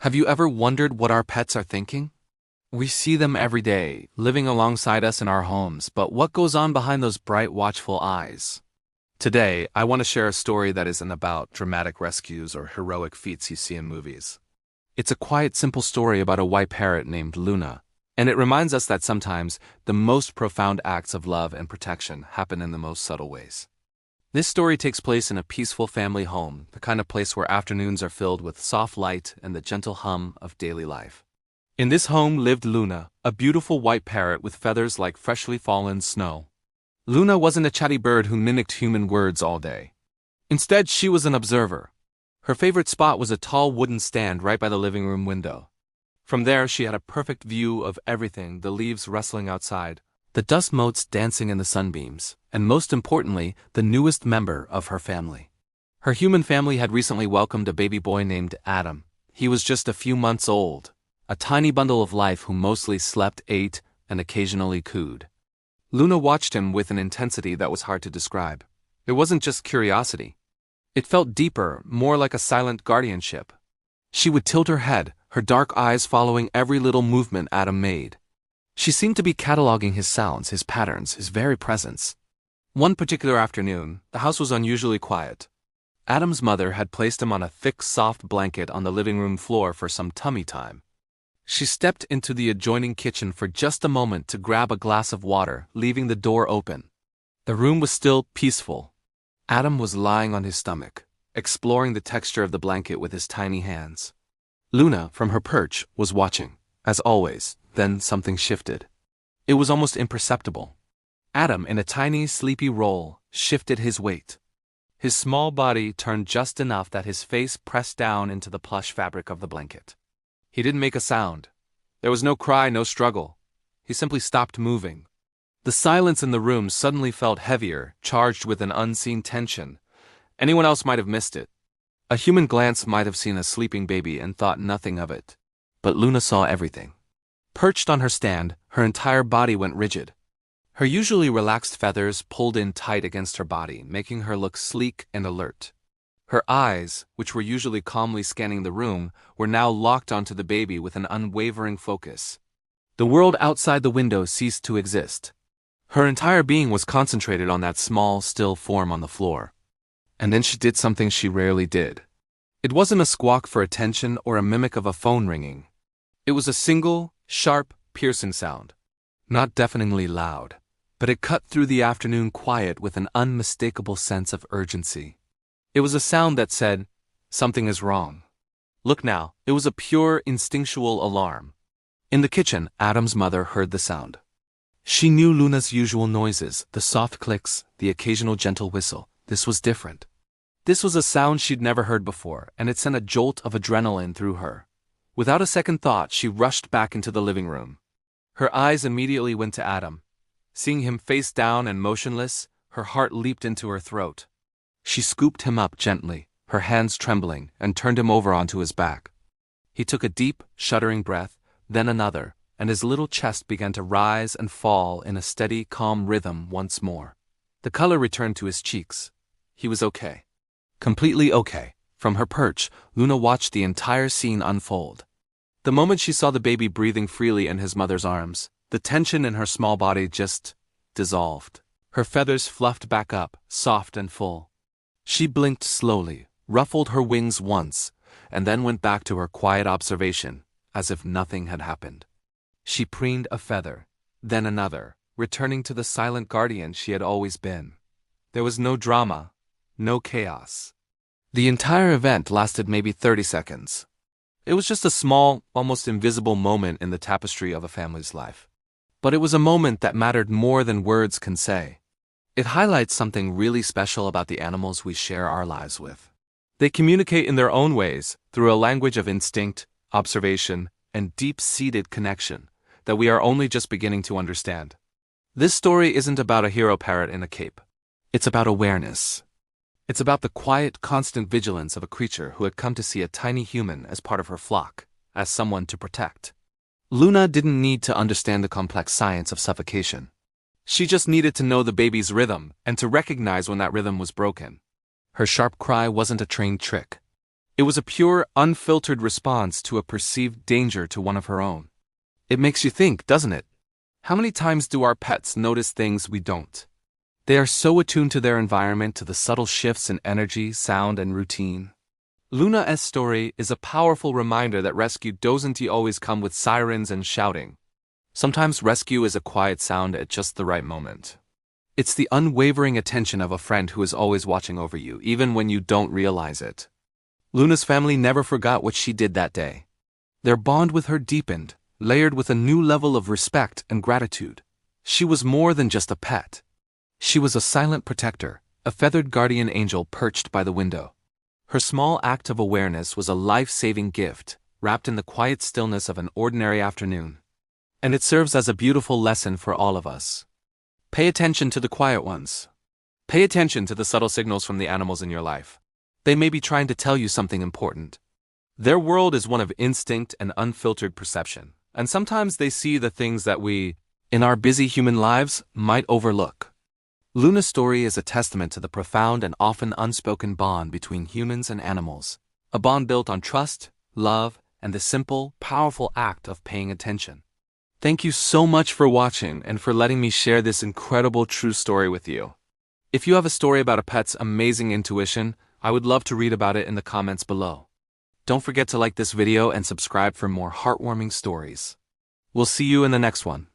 Have you ever wondered what our pets are thinking? We see them every day, living alongside us in our homes, but what goes on behind those bright, watchful eyes? Today, I want to share a story that isn't about dramatic rescues or heroic feats you see in movies. It's a quiet, simple story about a white parrot named Luna, and it reminds us that sometimes the most profound acts of love and protection happen in the most subtle ways. This story takes place in a peaceful family home, the kind of place where afternoons are filled with soft light and the gentle hum of daily life. In this home lived Luna, a beautiful white parrot with feathers like freshly fallen snow. Luna wasn't a chatty bird who mimicked human words all day. Instead, she was an observer. Her favorite spot was a tall wooden stand right by the living room window. From there, she had a perfect view of everything: the leaves rustling outside, the dust motes dancing in the sunbeams, and most importantly, the newest member of her family. Her human family had recently welcomed a baby boy named Adam. He was just a few months old, a tiny bundle of life who mostly slept, ate, and occasionally cooed. Luna watched him with an intensity that was hard to describe. It wasn't just curiosity. It felt deeper, more like a silent guardianship. She would tilt her head, her dark eyes following every little movement Adam made. She seemed to be cataloging his sounds, his patterns, his very presence. One particular afternoon, the house was unusually quiet. Adam's mother had placed him on a thick, soft blanket on the living room floor for some tummy time. She stepped into the adjoining kitchen for just a moment to grab a glass of water, leaving the door open. The room was still, peaceful. Adam was lying on his stomach, exploring the texture of the blanket with his tiny hands. Luna, from her perch, was watching. As always, then something shifted. It was almost imperceptible. Adam, in a tiny, sleepy roll, shifted his weight. His small body turned just enough that his face pressed down into the plush fabric of the blanket. He didn't make a sound. There was no cry, no struggle. He simply stopped moving. The silence in the room suddenly felt heavier, charged with an unseen tension. Anyone else might have missed it. A human glance might have seen a sleeping baby and thought nothing of it. But Luna saw everything. Perched on her stand, her entire body went rigid. Her usually relaxed feathers pulled in tight against her body, making her look sleek and alert. Her eyes, which were usually calmly scanning the room, were now locked onto the baby with an unwavering focus. The world outside the window ceased to exist. Her entire being was concentrated on that small, still form on the floor. And then she did something she rarely did. It wasn't a squawk for attention or a mimic of a phone ringing. It was a single, sharp, piercing sound. Not deafeningly loud, but it cut through the afternoon quiet with an unmistakable sense of urgency. It was a sound that said, "Something is wrong. Look now." It was a pure, instinctual alarm. In the kitchen, Adam's mother heard the sound. She knew Luna's usual noises, the soft clicks, the occasional gentle whistle. This was different. This was a sound she'd never heard before, and it sent a jolt of adrenaline through her. Without a second thought, she rushed back into the living room. Her eyes immediately went to Adam. Seeing him face down and motionless, her heart leaped into her throat. She scooped him up gently, her hands trembling, and turned him over onto his back. He took a deep, shuddering breath, then another, and his little chest began to rise and fall in a steady, calm rhythm once more. The color returned to his cheeks. He was okay. Completely okay. From her perch, Luna watched the entire scene unfold. The moment she saw the baby breathing freely in his mother's arms, the tension in her small body just dissolved. Her feathers fluffed back up, soft and full. She blinked slowly, ruffled her wings once, and then went back to her quiet observation, as if nothing had happened. She preened a feather, then another, returning to the silent guardian she had always been. There was no drama, no chaos. The entire event lasted maybe 30 seconds. It was just a small, almost invisible moment in the tapestry of a family's life. But it was a moment that mattered more than words can say. It highlights something really special about the animals we share our lives with. They communicate in their own ways, through a language of instinct, observation, and deep-seated connection that we are only just beginning to understand. This story isn't about a hero parrot in a cape. It's about awareness. It's about the quiet, constant vigilance of a creature who had come to see a tiny human as part of her flock, as someone to protect. Luna didn't need to understand the complex science of suffocation. She just needed to know the baby's rhythm and to recognize when that rhythm was broken. Her sharp cry wasn't a trained trick. It was a pure, unfiltered response to a perceived danger to one of her own. It makes you think, doesn't it? How many times do our pets notice things we don't? They are so attuned to their environment, to the subtle shifts in energy, sound, and routine. Luna's story is a powerful reminder that rescue doesn't always come with sirens and shouting. Sometimes rescue is a quiet sound at just the right moment. It's the unwavering attention of a friend who is always watching over you, even when you don't realize it. Luna's family never forgot what she did that day. Their bond with her deepened, layered with a new level of respect and gratitude. She was more than just a pet. She was a silent protector, a feathered guardian angel perched by the window. Her small act of awareness was a life-saving gift, wrapped in the quiet stillness of an ordinary afternoon. And it serves as a beautiful lesson for all of us. Pay attention to the quiet ones. Pay attention to the subtle signals from the animals in your life. They may be trying to tell you something important. Their world is one of instinct and unfiltered perception, and sometimes they see the things that we, in our busy human lives, might overlook. Luna's story is a testament to the profound and often unspoken bond between humans and animals, a bond built on trust, love, and the simple, powerful act of paying attention. Thank you so much for watching and for letting me share this incredible true story with you. If you have a story about a pet's amazing intuition, I would love to read about it in the comments below. Don't forget to like this video and subscribe for more heartwarming stories. We'll see you in the next one.